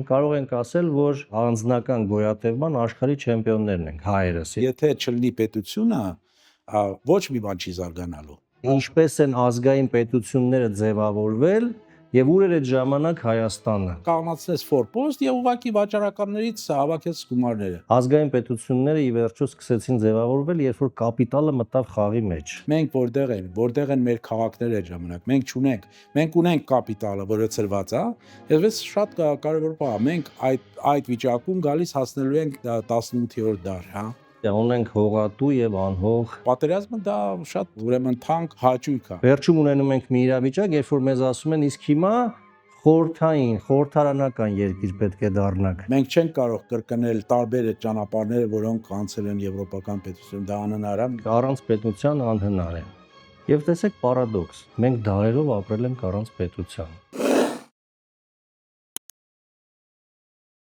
Կարող ենք ասել, որ անձնական գոյատևման աշխարհի չեմպիոններն ենք հայերս։ Եթե չլինի պետությունը, ոչ մի բան չի զարգանալու։ Ինչպես են ազգային պետությունները ձևավորվել եւ ուր էր այդ ժամանակ Հայաստանը։ Կանացնես ֆորպոստ եւ ուղակի վաճառականներից հավաքեց գումարները։ Ազգային պետությունները ի վերջո սկսեցին ձևավորվել, երբ որ կապիտալը մտավ խաղի մեջ։ Մենք որտեղ են մեր քաղաքները այդ ժամանակ։ Մենք ունենք կապիտալը, որը ծրված է, եւ այս շատ կարեւոր բան է։ Մենք այդ վիճակում գալիս հասնելու ենք 18-րդ դար, հա։ Ունենք հողատու եւ անհող։ Պատերազմը դա շատ ուրեմն թանկ հաճույք է։ Վերջում ունենում ենք մի իրավիճակ, երբ որ մեզ ասում են, իսկ հիմա խորհրդարանական երկիր պետք է դառնանք։ Մենք չենք կարող կրկնել տարբեր այդ ճանապարհները, որոնք անցել են եվրոպական պետություն, դա անհնար է։ Առանց պետության անհնար է։ Եվ տեսեք պարադոքս, մենք դարերով ապրել ենք առանց պետության։